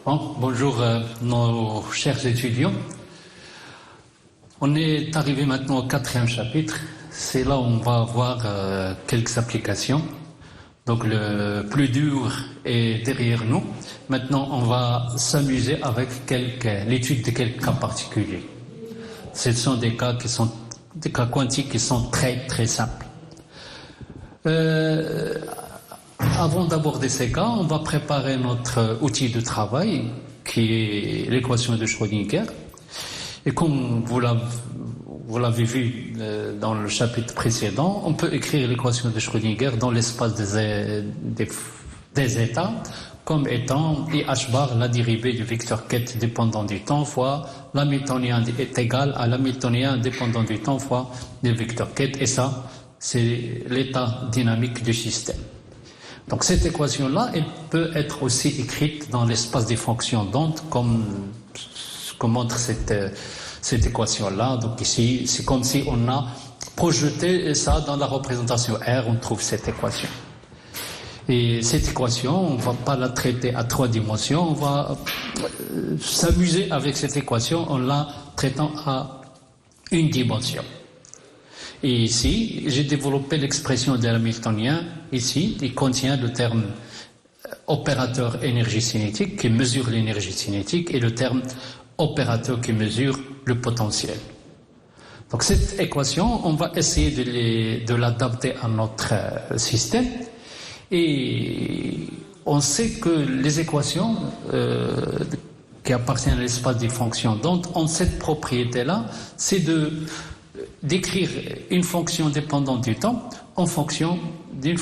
Bon, bonjour nos chers étudiants. On est arrivé maintenant au 4e chapitre. C'est là où on va avoir quelques applications. Donc le plus dur est derrière nous. Maintenant, on va s'amuser avec l'étude de quelques cas particuliers. Ce sont des cas quantiques qui sont très très simples. Avant d'aborder ces cas, on va préparer notre outil de travail qui est l'équation de Schrödinger. Et comme vous l'avez vu dans le chapitre précédent, on peut écrire l'équation de Schrödinger dans l'espace des états comme étant IH bar la dérivée du vecteur ket dépendant du temps fois l'hamiltonien est égal à l'hamiltonien dépendant du temps fois le vecteur ket, et ça c'est l'état dynamique du système. Donc cette équation-là, elle peut être aussi écrite dans l'espace des fonctions d'onde, comme montre cette équation-là. Donc ici, c'est comme si on a projeté ça dans la représentation R, on trouve cette équation. Et cette équation, on ne va pas la traiter à 3 dimensions, on va s'amuser avec cette équation en la traitant à 1 dimension. Et ici, j'ai développé l'expression de l'hamiltonien. Ici, il contient le terme opérateur énergie cinétique qui mesure l'énergie cinétique et le terme opérateur qui mesure le potentiel. Donc cette équation, on va essayer de l'adapter à notre système. Et on sait que les équations qui appartiennent à l'espace des fonctions d'onde ont cette propriété-là, c'est d'écrire une fonction dépendante du temps en fonction d'une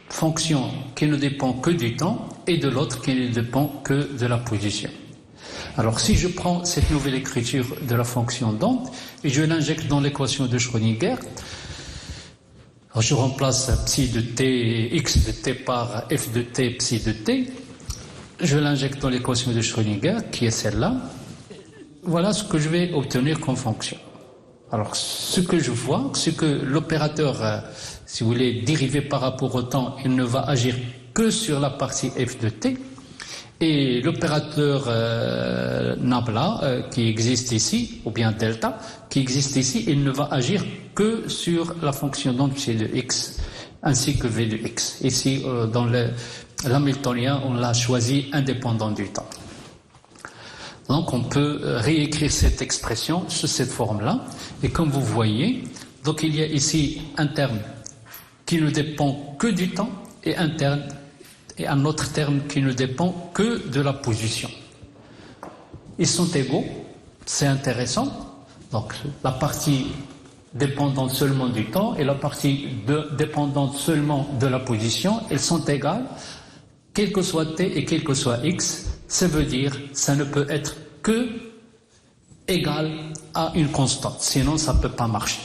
fonction qui ne dépend que du temps et de l'autre qui ne dépend que de la position. Alors si je prends cette nouvelle écriture de la fonction d'onde et je l'injecte dans l'équation de Schrödinger, je remplace psi de t, x de t par f de t, psi de t, je l'injecte dans l'équation de Schrödinger qui est celle-là. Voilà ce que je vais obtenir comme fonction. Alors, ce que je vois, c'est que l'opérateur, si vous voulez, dérivé par rapport au temps, il ne va agir que sur la partie f de t. Et l'opérateur nabla, qui existe ici, ou bien delta, qui existe ici, il ne va agir que sur la fonction d'onde psi de x, ainsi que v de x. Ici, dans l'hamiltonien, on l'a choisi indépendant du temps. Donc on peut réécrire cette expression sous cette forme-là. Et comme vous voyez, donc il y a ici un terme qui ne dépend que du temps et un autre terme qui ne dépend que de la position. Ils sont égaux, c'est intéressant. Donc la partie dépendante seulement du temps et la partie dépendante seulement de la position, elles sont égales, quel que soit t et quel que soit x. Ça veut dire que ça ne peut être que égal à une constante, sinon ça ne peut pas marcher.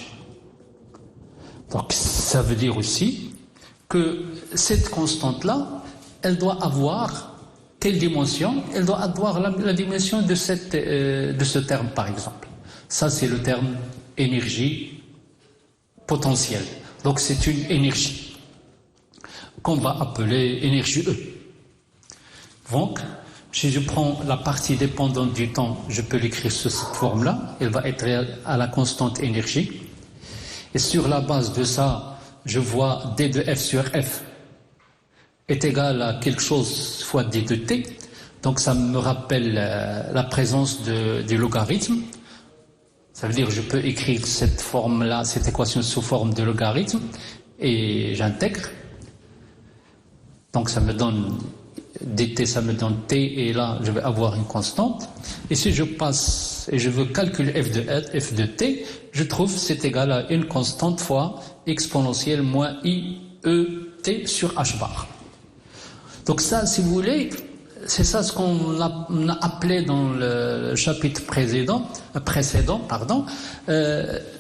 Donc ça veut dire aussi que cette constante-là, elle doit avoir quelle dimension? Elle doit avoir la dimension de ce terme, par exemple. Ça, c'est le terme énergie potentielle. Donc c'est une énergie qu'on va appeler énergie E. Donc, si je prends la partie dépendante du temps, je peux l'écrire sous cette forme-là. Elle va être à la constante énergie. Et sur la base de ça, je vois d de f sur f est égal à quelque chose fois d de t. Donc ça me rappelle la présence du logarithme. Ça veut dire que je peux écrire cette forme-là, cette équation sous forme de logarithme. Et j'intègre. Donc ça me donne dt, ça me donne t, et là je vais avoir une constante. Et si je passe et je veux calculer f de t, je trouve c'est égal à une constante fois exponentielle moins i e t sur h bar. Donc ça, si vous voulez, c'est ça ce qu'on a appelé dans le chapitre précédent,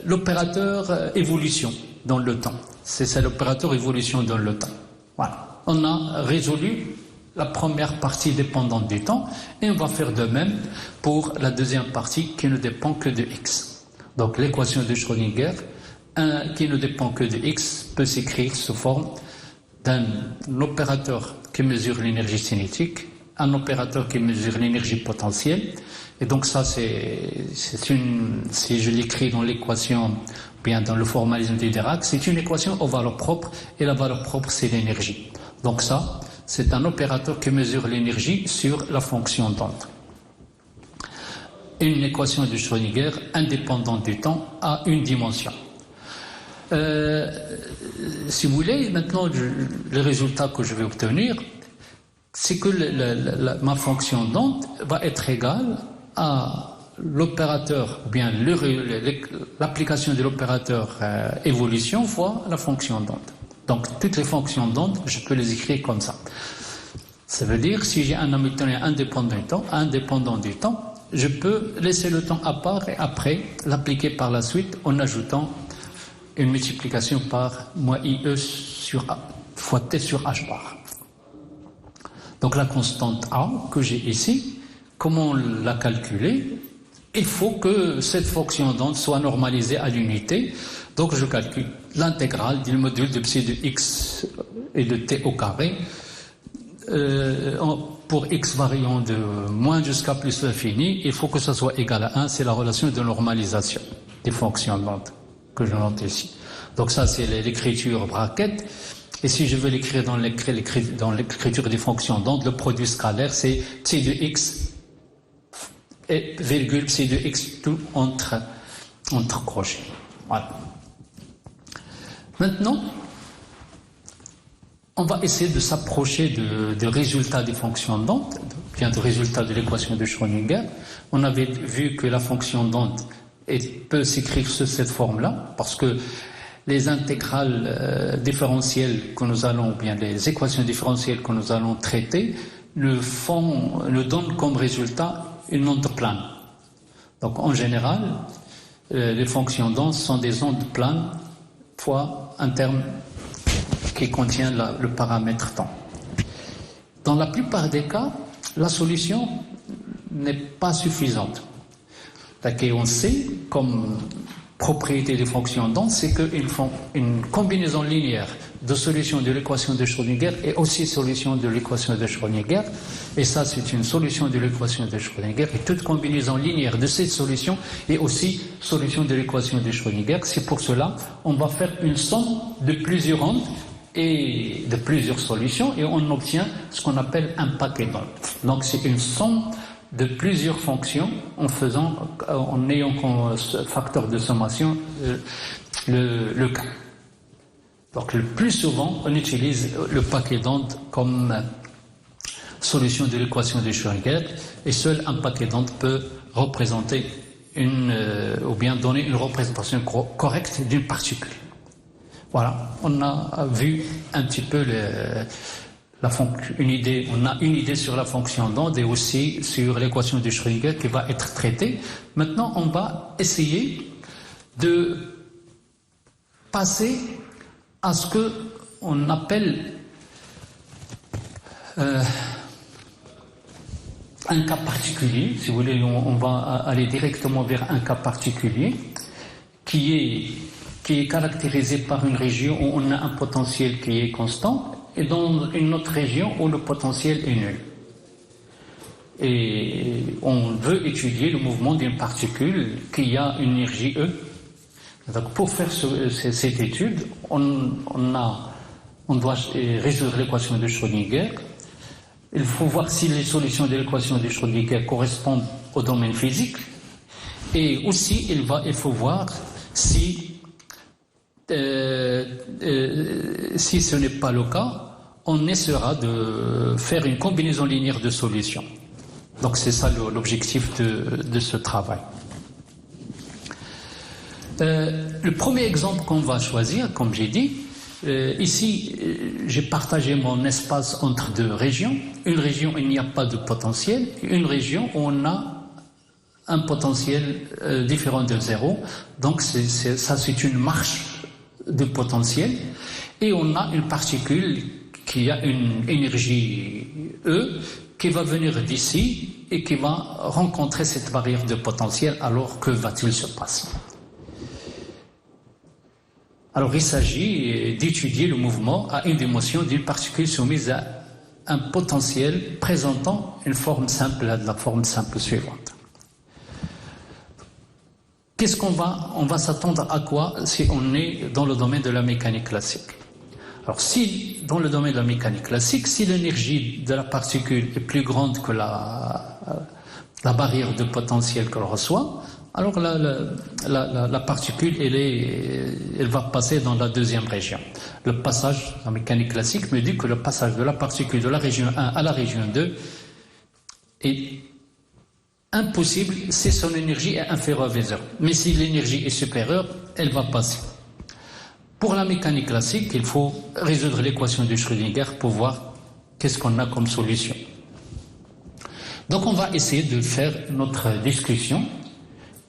l'opérateur évolution dans le temps. C'est ça l'opérateur évolution dans le temps. Voilà. On a résolu la première partie dépendante du temps et on va faire de même pour la deuxième partie qui ne dépend que de x. Donc l'équation de Schrödinger qui ne dépend que de x peut s'écrire sous forme d'un opérateur qui mesure l'énergie cinétique un opérateur qui mesure l'énergie potentielle. Et donc ça, si je l'écris dans l'équation, bien dans le formalisme de Dirac, c'est une équation aux valeurs propres, et la valeur propre, c'est l'énergie. Donc ça, c'est un opérateur qui mesure l'énergie sur la fonction d'onde. Une équation de Schrödinger indépendante du temps à une dimension. Si vous voulez, maintenant, le résultat que je vais obtenir, c'est que ma fonction d'onde va être égale à l'opérateur, ou bien l'application de l'opérateur évolution fois la fonction d'onde. Donc, toutes les fonctions d'onde, je peux les écrire comme ça. Ça veut dire, si j'ai un Hamiltonien indépendant du temps, je peux laisser le temps à part et après l'appliquer par la suite en ajoutant une multiplication par moins IE fois T sur H bar. Donc la constante A que j'ai ici, comment la calculer? Il faut que cette fonction d'onde soit normalisée à l'unité. Donc je calcule l'intégrale du module de psi de x et de t au carré pour x variant de moins jusqu'à plus l'infini. Il faut que ça soit égal à 1. C'est la relation de normalisation des fonctions d'onde que je note ici. Donc ça, c'est l'écriture bracket. Et si je veux l'écrire dans l'écriture des fonctions d'onde, le produit scalaire, c'est psi de x et virgule psi de x tout entre crochets. Voilà. Maintenant, on va essayer de s'approcher de résultats des fonctions d'onde, bien de résultats de l'équation de Schrödinger. On avait vu que la fonction d'onde peut s'écrire sous cette forme-là, parce que les intégrales différentielles que nous allons, ou bien les équations différentielles que nous allons traiter, nous donnent comme résultat une onde plane. Donc en général, les fonctions d'onde sont des ondes planes fois un terme qui contient le paramètre temps. Dans la plupart des cas, la solution n'est pas suffisante. On sait, comme propriété des fonctions d'onde, c'est qu'une combinaison linéaire de solutions de l'équation de Schrödinger est aussi solution de l'équation de Schrödinger, et ça c'est une solution de l'équation de Schrödinger, et toute combinaison linéaire de cette solution est aussi solution de l'équation de Schrödinger. C'est pour cela on va faire une somme de plusieurs ondes et de plusieurs solutions, et on obtient ce qu'on appelle un paquet d'ondes. Donc c'est une somme de plusieurs fonctions en ayant comme facteur de sommation le K. Donc le plus souvent, on utilise le paquet d'ondes comme solution de l'équation de Schrödinger, et seul un paquet d'ondes peut représenter ou bien donner une représentation correcte d'une particule. Voilà, on a vu un petit peu on a une idée sur la fonction d'onde et aussi sur l'équation de Schrödinger qui va être traitée. Maintenant, on va essayer de passer à ce qu'on appelle un cas particulier. Si vous voulez, on va aller directement vers un cas particulier qui est caractérisé par une région où on a un potentiel qui est constant, et dans une autre région où le potentiel est nul. Et on veut étudier le mouvement d'une particule qui a une énergie E. Donc pour faire cette étude, on doit résoudre l'équation de Schrödinger. Il faut voir si les solutions de l'équation de Schrödinger correspondent au domaine physique. Et aussi, il faut voir si ce n'est pas le cas, on essaiera de faire une combinaison linéaire de solutions. Donc c'est ça l'objectif de ce travail. Le premier exemple qu'on va choisir, comme j'ai dit, ici j'ai partagé mon espace entre deux régions. Une région où il n'y a pas de potentiel, une région où on a un potentiel différent de zéro. Donc c'est une marche de potentiel, et on a une particule qui a une énergie E qui va venir d'ici et qui va rencontrer cette barrière de potentiel. Alors que va-t-il se passer? Alors il s'agit d'étudier le mouvement à une dimension d'une particule soumise à un potentiel présentant une forme simple, la forme simple suivante. Qu'est-ce qu'on va, on va s'attendre à quoi si on est dans le domaine de la mécanique classique? Alors si, dans le domaine de la mécanique classique, si l'énergie de la particule est plus grande que la barrière de potentiel qu'elle reçoit, alors la particule, elle va passer dans la deuxième région. Le passage, la mécanique classique me dit que le passage de la particule de la région 1 à la région 2 est impossible si son énergie est inférieure à V0. Mais si l'énergie est supérieure, elle va passer. Pour la mécanique classique, il faut résoudre l'équation de Schrödinger pour voir qu'est-ce qu'on a comme solution. Donc on va essayer de faire notre discussion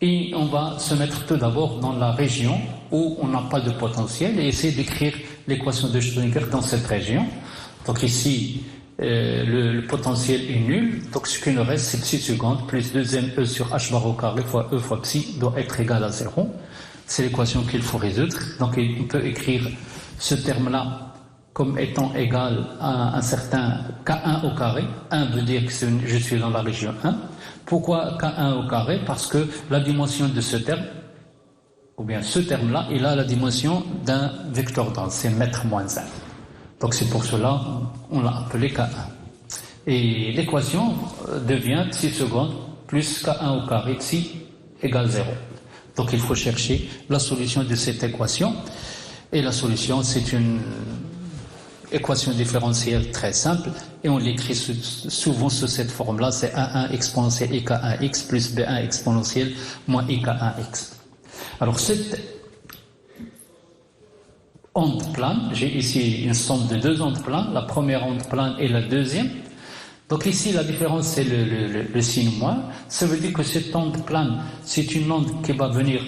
et on va se mettre tout d'abord dans la région où on n'a pas de potentiel et essayer d'écrire l'équation de Schrödinger dans cette région. Donc ici, le potentiel est nul, donc ce qu'il nous reste c'est psi seconde plus 2m sur h bar au carré fois e fois psi doit être égal à 0. C'est l'équation qu'il faut résoudre. Donc on peut écrire ce terme-là comme étant égal à un certain K1 au carré. 1 veut dire que je suis dans la région 1. Pourquoi K1 au carré? Parce que la dimension de ce terme, ou bien ce terme-là, il a la dimension d'un vecteur dense, c'est mètre moins 1. Donc c'est pour cela on l'a appelé K1. Et l'équation devient psi seconde plus K1 au carré psi égale 0. Donc il faut chercher la solution de cette équation. Et la solution, c'est une équation différentielle très simple. Et on l'écrit souvent sous cette forme-là. C'est A1 exponentielle IK1x plus B1 exponentielle moins IK1x. Alors cette onde plane, j'ai ici une somme de deux ondes planes. La première onde plane et la deuxième. Donc ici, la différence, c'est le signe moins. Ça veut dire que cette onde plane, c'est une onde qui va venir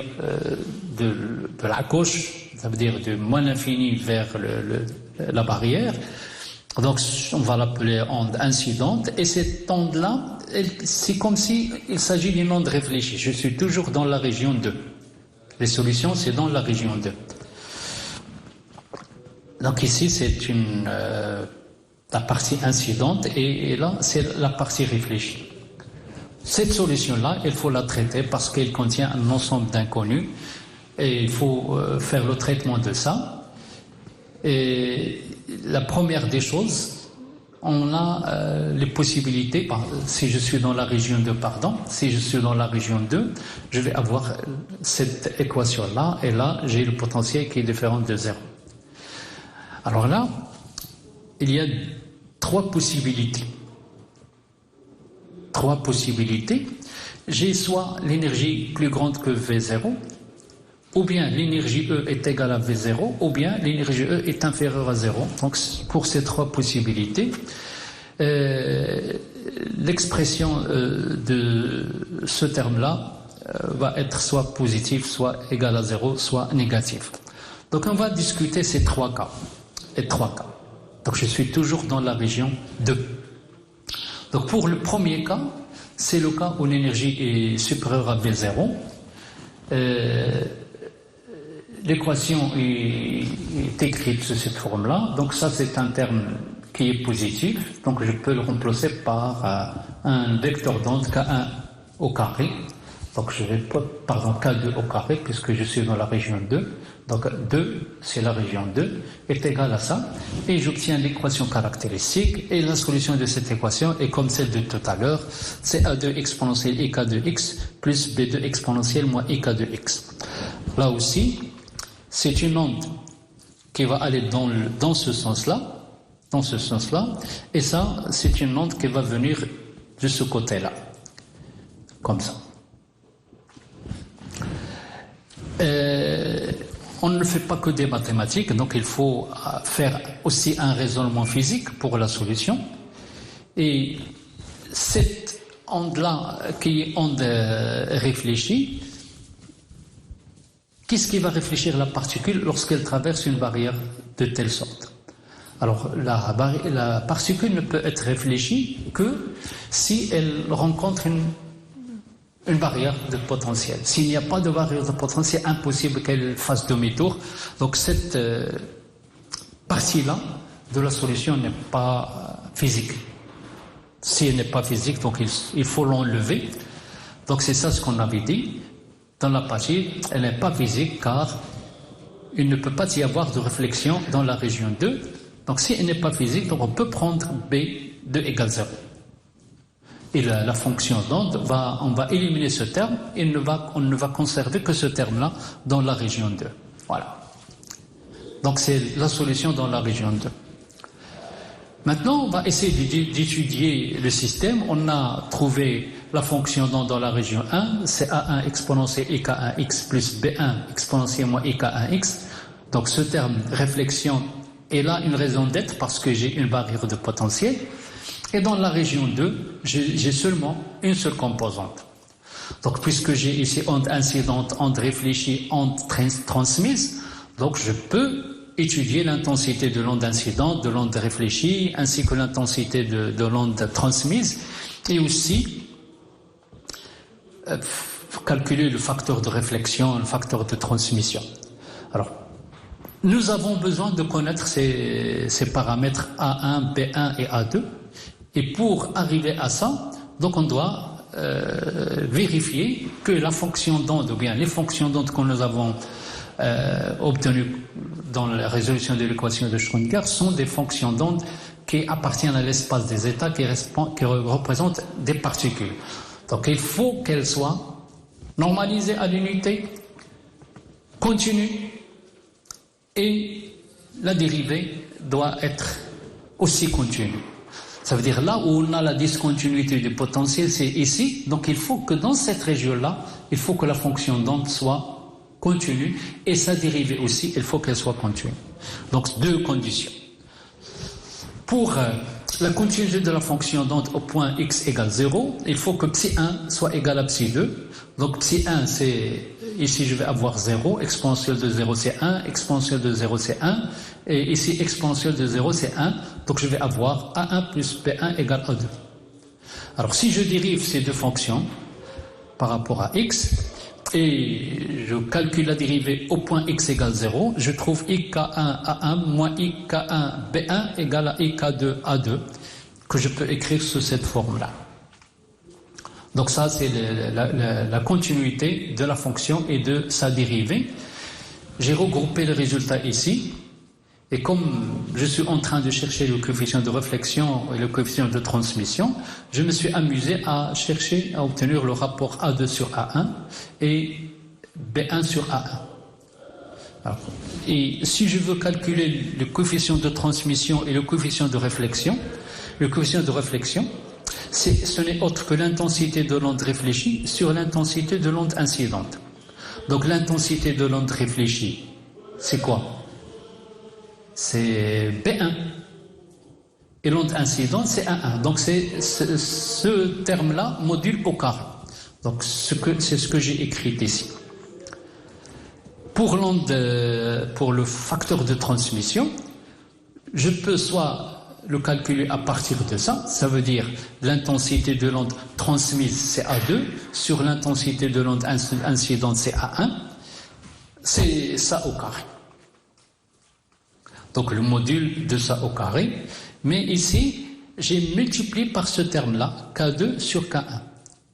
de la gauche, ça veut dire de moins l'infini vers la barrière. Donc on va l'appeler onde incidente. Et cette onde-là, c'est comme si il s'agit d'une onde réfléchie. Je suis toujours dans la région 2. Les solutions, c'est dans la région 2. Donc ici, c'est la partie incidente et là c'est la partie réfléchie. Cette solution-là, il faut la traiter parce qu'elle contient un ensemble d'inconnus et il faut faire le traitement de ça. Et la première des choses, on a les possibilités, si je suis dans la région 2, si je suis dans la région 2, je vais avoir cette équation-là et là j'ai le potentiel qui est différent de 0. Alors là, il y a trois possibilités. J'ai soit l'énergie plus grande que V0, ou bien l'énergie E est égale à V0, ou bien l'énergie E est inférieure à 0. Donc pour ces trois possibilités, l'expression de ce terme-là va être soit positive, soit égale à 0, soit négative. Donc on va discuter ces trois cas. Donc je suis toujours dans la région 2. Donc pour le premier cas, c'est le cas où l'énergie est supérieure à V0. L'équation est écrite sous cette forme-là. Donc ça c'est un terme qui est positif. Donc je peux le remplacer par un vecteur d'onde K1 au carré. Donc je vais par exemple K2 au carré puisque je suis dans la région 2. Donc 2, c'est la région 2, est égal à ça. Et j'obtiens l'équation caractéristique. Et la solution de cette équation est comme celle de tout à l'heure. C'est A2 exponentielle IK2x plus B2 exponentielle moins IK2x. Là aussi, c'est une onde qui va aller dans ce sens-là. Et ça, c'est une onde qui va venir de ce côté-là. Comme ça. On ne fait pas que des mathématiques, donc il faut faire aussi un raisonnement physique pour la solution. Et cette onde-là, qui est onde réfléchie, qu'est-ce qui va réfléchir la particule lorsqu'elle traverse une barrière de telle sorte? Alors la particule ne peut être réfléchie que si elle rencontre une barrière de potentiel. S'il n'y a pas de barrière de potentiel, c'est impossible qu'elle fasse demi-tour. Donc cette partie-là de la solution n'est pas physique. Si elle n'est pas physique, donc il faut l'enlever. Donc c'est ça ce qu'on avait dit. Dans la partie, elle n'est pas physique car il ne peut pas y avoir de réflexion dans la région 2. Donc si elle n'est pas physique, donc on peut prendre B2 égale 0. Et la fonction d'onde, on va éliminer ce terme et on ne va conserver que ce terme-là dans la région 2. Voilà. Donc c'est la solution dans la région 2. Maintenant, on va essayer d'étudier le système. On a trouvé la fonction d'onde dans la région 1, c'est A1 exponentielle IK1x plus B1 exponentielle moins IK1x. Donc ce terme réflexion est là une raison d'être parce que j'ai une barrière de potentiel. Et dans la région 2, j'ai seulement une seule composante. Donc puisque j'ai ici onde incidente, onde réfléchie, onde transmise, donc je peux étudier l'intensité de l'onde incidente, de l'onde réfléchie, ainsi que l'intensité de l'onde transmise, et aussi calculer le facteur de réflexion, le facteur de transmission. Alors, nous avons besoin de connaître ces paramètres A1, B1 et A2, et pour arriver à ça, donc on doit vérifier que la fonction d'onde, ou bien les fonctions d'onde que nous avons obtenues dans la résolution de l'équation de Schrödinger sont des fonctions d'onde qui appartiennent à l'espace des états, qui représentent des particules. Donc il faut qu'elles soient normalisées à l'unité, continues, et la dérivée doit être aussi continue. Ça veut dire là où on a la discontinuité du potentiel, c'est ici. Donc il faut que dans cette région-là, il faut que la fonction d'onde soit continue et sa dérivée aussi, il faut qu'elle soit continue. Donc deux conditions. Pour la continuité de la fonction d'onde au point x égale 0, il faut que psi1 soit égal à psi2. Donc psi1 c'est, ici je vais avoir 0, exponentielle de 0 c'est 1, exponentielle de 0 c'est 1, et ici exponentielle de 0 c'est 1, donc je vais avoir A1 plus B1 égale A2. Alors si je dérive ces deux fonctions par rapport à x, et je calcule la dérivée au point x égale 0, je trouve IK1A1 moins IK1B1 égale à IK2A2, que je peux écrire sous cette forme-là. Donc ça, c'est la continuité de la fonction et de sa dérivée. J'ai regroupé le résultat ici, et comme je suis en train de chercher le coefficient de réflexion et le coefficient de transmission, je me suis amusé à chercher, à obtenir le rapport A2 sur A1 et B1 sur A1. Alors, et si je veux calculer le coefficient de transmission et le coefficient de réflexion, ce n'est autre que l'intensité de l'onde réfléchie sur l'intensité de l'onde incidente. Donc l'intensité de l'onde réfléchie, c'est quoi? C'est B1. Et l'onde incidente, c'est A1. Donc c'est ce terme-là, module au carré. Donc c'est ce que j'ai écrit ici. Pour le facteur de transmission, je peux soit le calculer à partir de ça, ça veut dire l'intensité de l'onde transmise c'est A2, sur l'intensité de l'onde incidente c'est A1, c'est ça au carré. Donc le module de ça au carré, mais ici j'ai multiplié par ce terme-là, K2 sur K1.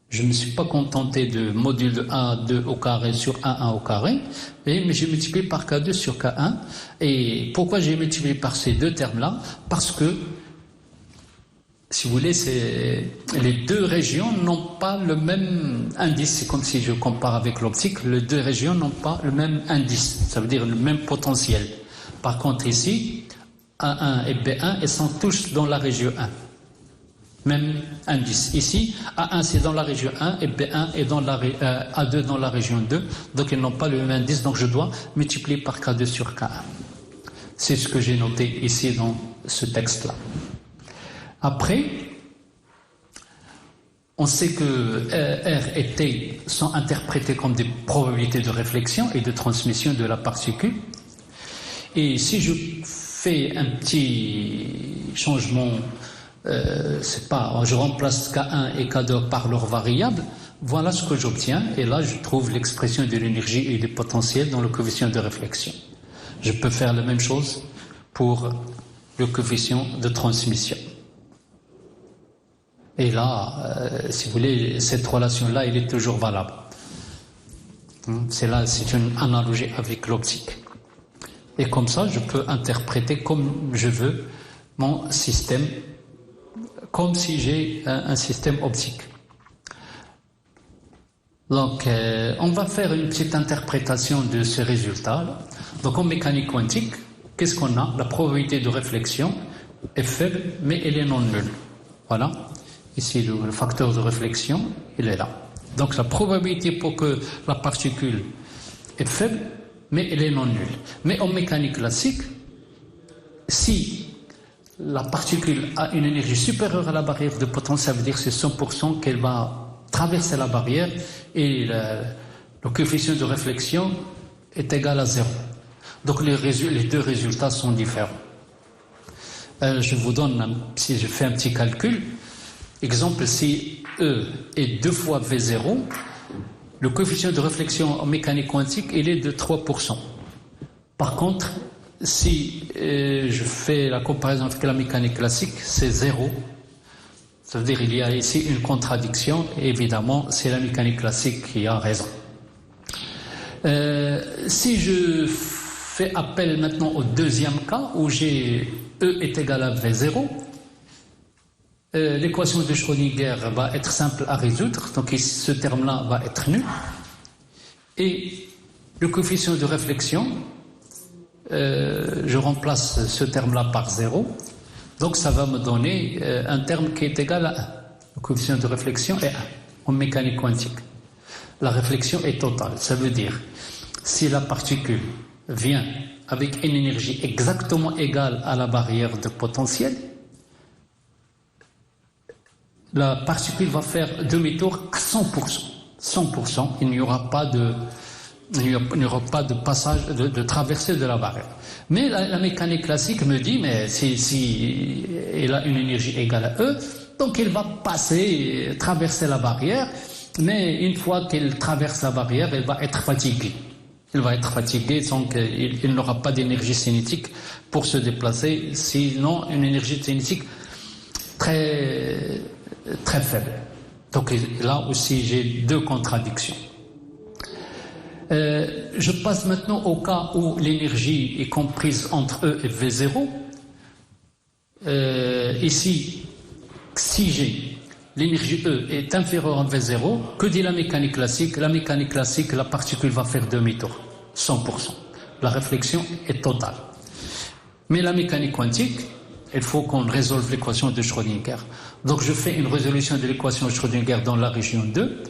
Je ne me suis pas contenté de module de A2 au carré sur A1 au carré, mais j'ai multiplié par K2 sur K1. Et pourquoi j'ai multiplié par ces deux termes-là? Parce que, si vous voulez, les deux régions n'ont pas le même indice. C'est comme si je compare avec l'optique, les deux régions n'ont pas le même indice, ça veut dire le même potentiel. Par contre ici, A1 et B1, ils sont tous dans la région 1. Même indice. Ici, A1 c'est dans la région 1 et B1 est dans A2 dans la région 2. Donc ils n'ont pas le même indice, donc je dois multiplier par K2 sur K1. C'est ce que j'ai noté ici dans ce texte-là. Après, on sait que R et T sont interprétés comme des probabilités de réflexion et de transmission de la particule. Et si je fais un petit changement, je remplace K1 et K2 par leurs variables, voilà ce que j'obtiens, et là je trouve l'expression de l'énergie et du potentiel dans le coefficient de réflexion. Je peux faire la même chose pour le coefficient de transmission. Et là, si vous voulez, cette relation-là, elle est toujours valable. C'est une analogie avec l'optique. Et comme ça, je peux interpréter comme je veux mon système, comme si j'ai un système optique. Donc, on va faire une petite interprétation de ce résultat. Donc, en mécanique quantique, qu'est-ce qu'on a? La probabilité de réflexion est faible, mais elle est non nulle. Voilà. Ici, le facteur de réflexion, il est là. Donc, la probabilité pour que la particule est faible, mais elle est non nulle. Mais en mécanique classique, si la particule a une énergie supérieure à la barrière de potence, ça veut dire que c'est 100% qu'elle va traverser la barrière et le coefficient de réflexion est égal à 0. Donc les deux résultats sont différents. Je vous donne, si je fais un petit calcul, exemple, si E est 2 fois V0, le coefficient de réflexion en mécanique quantique, il est de 3%. Par contre, si je fais la comparaison avec la mécanique classique, c'est 0. Ça veut dire qu'il y a ici une contradiction, et évidemment, c'est la mécanique classique qui a raison. Si je fais appel maintenant au deuxième cas, où j'ai E est égal à V0, l'équation de Schrödinger va être simple à résoudre, donc ce terme-là va être nul. Et le coefficient de réflexion, je remplace ce terme-là par 0, donc ça va me donner un terme qui est égal à 1. Le coefficient de réflexion est 1 en mécanique quantique. La réflexion est totale, ça veut dire si la particule vient avec une énergie exactement égale à la barrière de potentiel, la particule va faire demi-tour à 100%. 100%, il n'y aura pas de passage, de traversée de la barrière. Mais la mécanique classique me dit, mais si elle a une énergie égale à E, donc elle va traverser la barrière, mais une fois qu'elle traverse la barrière, elle va être fatiguée. Elle va être fatiguée, donc il n'aura pas d'énergie cinétique pour se déplacer, sinon une énergie cinétique très, très faible. Donc là aussi j'ai deux contradictions. Je passe maintenant au cas où l'énergie est comprise entre E et V0. Ici, si j'ai l'énergie E est inférieure à V0, que dit la mécanique classique? La mécanique classique, la particule va faire demi-tour, 100%. La réflexion est totale. Mais la mécanique quantique, il faut qu'on résolve l'équation de Schrödinger. Donc je fais une résolution de l'équation de Schrödinger dans la région 2.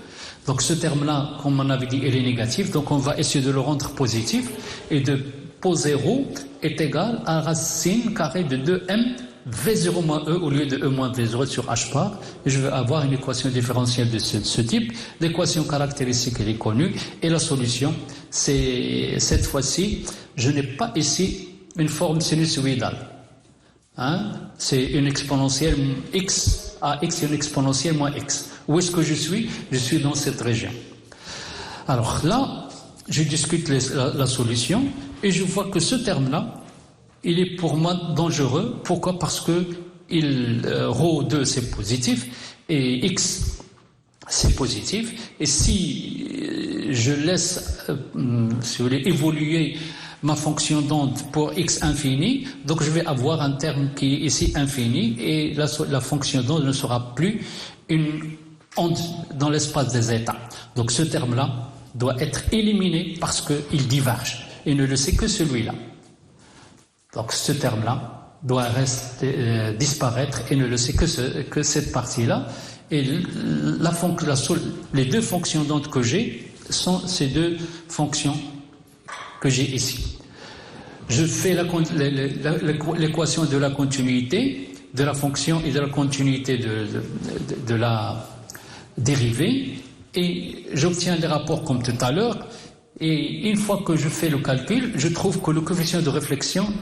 Donc ce terme-là, comme on avait dit, il est négatif. Donc on va essayer de le rendre positif. Et de π0 est égal à racine carrée de 2m V0 moins E au lieu de E moins V0 sur H bar. Et je vais avoir une équation différentielle de ce type. L'équation caractéristique, elle est connue. Et la solution, c'est cette fois-ci, je n'ai pas ici une forme sinusoïdale. C'est une exponentielle x à x et une exponentielle moins x. Où est-ce que je suis? Je suis dans cette région. Alors là, je discute la solution et je vois que ce terme-là, il est pour moi dangereux. Pourquoi? Parce que ρ2 c'est positif et x c'est positif. Et si je laisse, si vous voulez, évoluer ma fonction d'onde pour x infini, donc je vais avoir un terme qui est ici infini et la fonction d'onde ne sera plus une onde dans l'espace des états. Donc ce terme-là doit être éliminé parce qu'il diverge et ne le sait que celui-là. Donc ce terme-là doit disparaître et ne le sait que cette partie-là. Et les deux fonctions d'onde que j'ai sont ces deux fonctions que j'ai ici. Je fais l'équation de la continuité de la fonction et de la continuité de la dérivée et j'obtiens des rapports comme tout à l'heure et une fois que je fais le calcul, je trouve que le coefficient de réflexion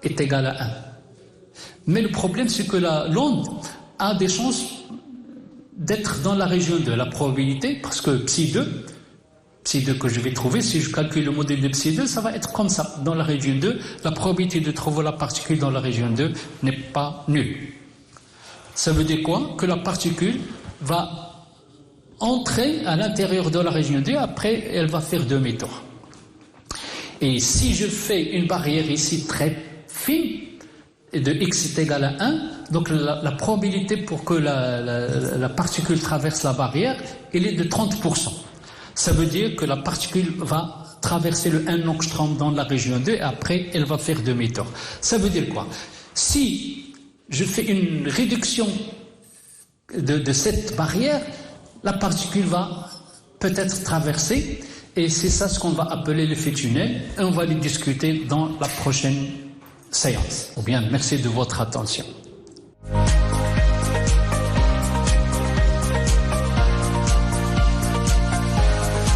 est égal à 1. Mais le problème, c'est que l'onde a des chances d'être dans la région de la probabilité parce que ψ2 que je vais trouver, si je calcule le modèle de ψ2, ça va être comme ça. Dans la région 2, la probabilité de trouver la particule dans la région 2 n'est pas nulle. Ça veut dire quoi? Que la particule va entrer à l'intérieur de la région 2, après elle va faire demi-tour. Et si je fais une barrière ici très fine, de x est égal à 1, donc la probabilité pour que la particule traverse la barrière, elle est de 30%. Ça veut dire que la particule va traverser le 1 angstrom dans la région 2 et après elle va faire demi-tour. Ça veut dire quoi? Si je fais une réduction de cette barrière, la particule va peut-être traverser, et c'est ça ce qu'on va appeler l'effet tunnel, et on va le discuter dans la prochaine séance. Ou bien, merci de votre attention.